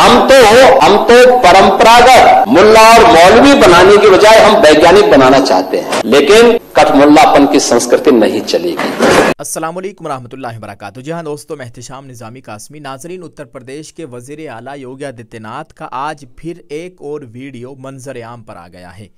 हम तो परंपरागत मुल्ला और मौलवी बनाने की बजाय हम वैज्ञानिक बनाना चाहते हैं, लेकिन कठमुल्लापन की संस्कृति नहीं चलेगी। अस्सलाम वालेकुम रहमतुल्लाहि व बरकातुहू। जी हाँ दोस्तों, मैं एहतिशाम निज़ामी कासमी। नाजरीन, उत्तर प्रदेश के वज़ीर आला योगी आदित्यनाथ का आज फिर एक और वीडियो मंजर आम पर आ गया है।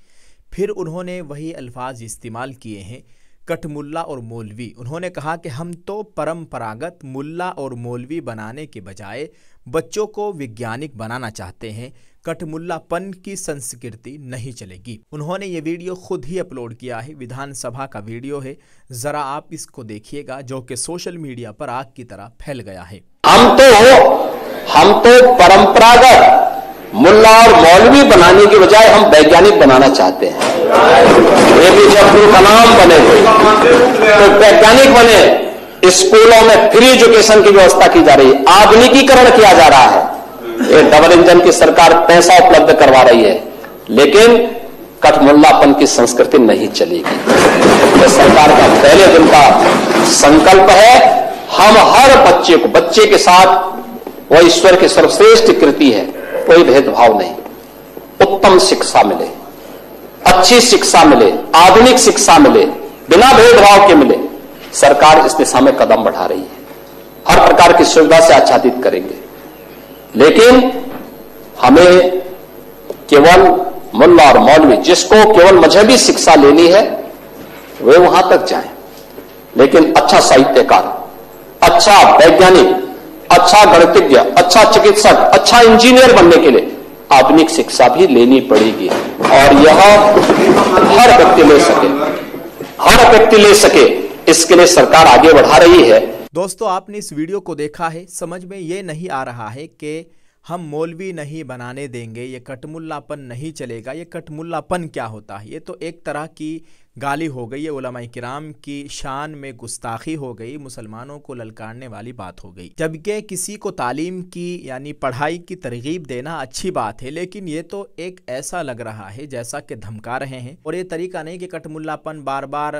फिर उन्होंने वही अल्फाज इस्तेमाल किए हैं, कठमुल्ला और मौलवी। उन्होंने कहा कि हम तो परंपरागत मुल्ला और मौलवी बनाने के बजाय बच्चों को वैज्ञानिक बनाना चाहते हैं। कठमुल्लापन की संस्कृति नहीं चलेगी। उन्होंने ये वीडियो खुद ही अपलोड किया है, विधानसभा का वीडियो है। ज़रा आप इसको देखिएगा, जो कि सोशल मीडिया पर आग की तरह फैल गया है। हम तो परंपरागत मुल्ला और मौलवी बनाने की बजाय हम वैज्ञानिक बनाना चाहते हैं। APJ अब्दुल कलाम बने तो वैज्ञानिक बने। स्कूलों में फ्री एजुकेशन की व्यवस्था की जा रही है, आधुनिकीकरण किया जा रहा है। ये डबल इंजन की सरकार पैसा उपलब्ध करवा रही है, लेकिन कठमुल्लापन की संस्कृति नहीं चलेगी। ये सरकार का पहले दिन का संकल्प है। हम हर बच्चे के साथ वो ईश्वर की सर्वश्रेष्ठ कृति है, कोई भेदभाव नहीं, उत्तम शिक्षा मिले, अच्छी शिक्षा मिले, आधुनिक शिक्षा मिले, बिना भेदभाव के मिले। सरकार इस दिशा में कदम बढ़ा रही है, हर प्रकार की सुविधा से आच्छादित करेंगे, लेकिन हमें केवल मुल्ला और मौलवी, जिसको केवल मजहबी शिक्षा लेनी है, वे वहां तक जाएं, लेकिन अच्छा साहित्यकार, अच्छा वैज्ञानिक, अच्छा गणितज्ञ, अच्छा चिकित्सक, अच्छा इंजीनियर बनने के लिए आधुनिक शिक्षा भी लेनी पड़ेगी। और यह हर व्यक्ति ले सके, इसके लिए सरकार आगे बढ़ा रही है। दोस्तों, आपने इस वीडियो को देखा है, समझ में ये नहीं आ रहा है कि हम मौलवी नहीं बनाने देंगे, ये कठमुल्लापन नहीं चलेगा। ये कठमुल्लापन क्या होता है? ये तो एक तरह की गाली हो गई है, उलमाए किराम की शान में गुस्ताखी हो गई, मुसलमानों को ललकारने वाली बात हो गई। जबकि किसी को तालीम की यानी पढ़ाई की तरगीब देना अच्छी बात है, लेकिन ये तो एक ऐसा लग रहा है जैसा कि धमका रहे हैं। और ये तरीका नहीं कि कठमुल्लापन, बार बार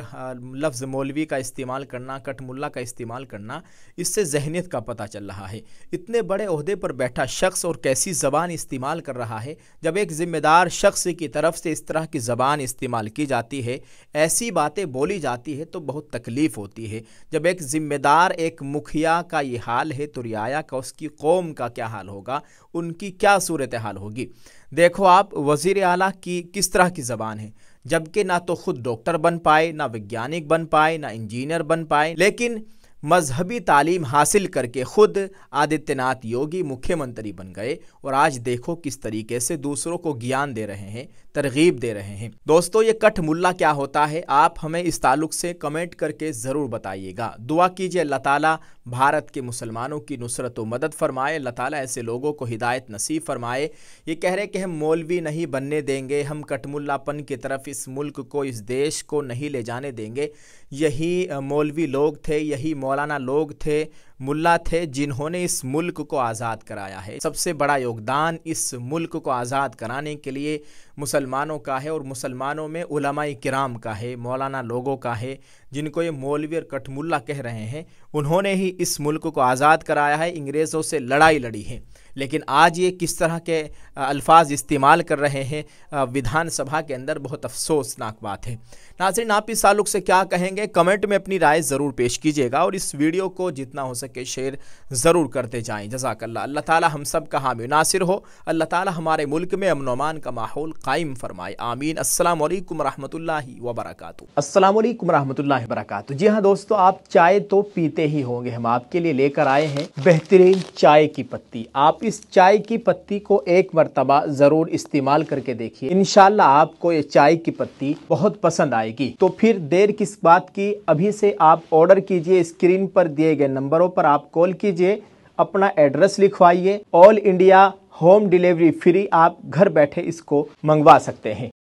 लफ्ज़ मौलवी का इस्तेमाल करना, कठमुल्ला का इस्तेमाल करना, इससे जहनीत का पता चल रहा है। इतने बड़े ओहदे पर बैठा शख्स और कैसी ज़बान इस्तेमाल कर रहा है। जब एक ज़िम्मेदार शख्स की तरफ से इस तरह की ज़बान इस्तेमाल की जाती है, ऐसी बातें बोली जाती है, तो बहुत तकलीफ़ होती है। जब एक ज़िम्मेदार, एक मुखिया का ये हाल है, तो रियाया का, उसकी कौम का क्या हाल होगा, उनकी क्या सूरत हाल होगी। देखो आप, वज़ीर आला की किस तरह की ज़बान है, जबकि ना तो खुद डॉक्टर बन पाए, ना वैज्ञानिक बन पाए, ना इंजीनियर बन पाए, लेकिन मजहबी तालीम हासिल करके खुद आदित्यनाथ योगी मुख्यमंत्री बन गए। और आज देखो किस तरीके से दूसरों को ज्ञान दे रहे हैं, तरगीब दे रहे हैं। दोस्तों, ये कठमुल्ला क्या होता है, आप हमें इस ताल्लुक से कमेंट करके ज़रूर बताइएगा। दुआ कीजिए अल्लाह ताला भारत के मुसलमानों की नुसरत व मदद फरमाए। अल्लाह ताला ऐसे लोगों को हिदायत नसीब फरमाए। ये कह रहे कि हम मौलवी नहीं बनने देंगे, हम कठमुल्लापन की तरफ इस मुल्क को, इस देश को नहीं ले जाने देंगे। यही मौलवी लोग थे, यही मौलाना लोग थे, मुल्ला थे, जिन्होंने इस मुल्क को आज़ाद कराया है। सबसे बड़ा योगदान इस मुल्क को आज़ाद कराने के लिए मुसलमानों का है, और मुसलमानों में उलमाए किराम का है, मौलाना लोगों का है, जिनको ये मौलवी और कठमुल्ला कह रहे हैं। उन्होंने ही इस मुल्क को आज़ाद कराया है, अंग्रेज़ों से लड़ाई लड़ी है। लेकिन आज ये किस तरह के अल्फाज इस्तेमाल कर रहे हैं विधानसभा के अंदर, बहुत अफसोसनाक बात है। नाज़रीन, आप इस ताल्लुक से क्या कहेंगे, कमेंट में अपनी राय ज़रूर पेश कीजिएगा, और इस वीडियो को जितना हो सके शेयर ज़रूर करते जाएँ। जज़ाकल्लाह। अल्लाह ताला हम सब का हामी नासिर हो। अल्लाह ताला हमारे मुल्क में अमन अमान का माहौल कायम फरमाए। आमीन। अस्सलाम वालेकुम रहमतुल्लाहि व बरकातुहू। अस्सलाम वालेकुम रहमतुल्लाहि व बरकातुहू। जी हाँ दोस्तों, आप चाय तो पीते ही होंगे। हम आपके लिए लेकर आए हैं बेहतरीन चाय की पत्ती। आप इस चाय की पत्ती को एक मर्तबा ज़रूर इस्तेमाल करके देखिए, इंशाल्लाह आपको ये चाय की पत्ती बहुत पसंद आएगी। तो फिर देर किस बात की, अभी से आप ऑर्डर कीजिए। स्क्रीन पर दिए गए नंबरों पर आप कॉल कीजिए, अपना एड्रेस लिखवाइए। All India home delivery free, आप घर बैठे इसको मंगवा सकते हैं।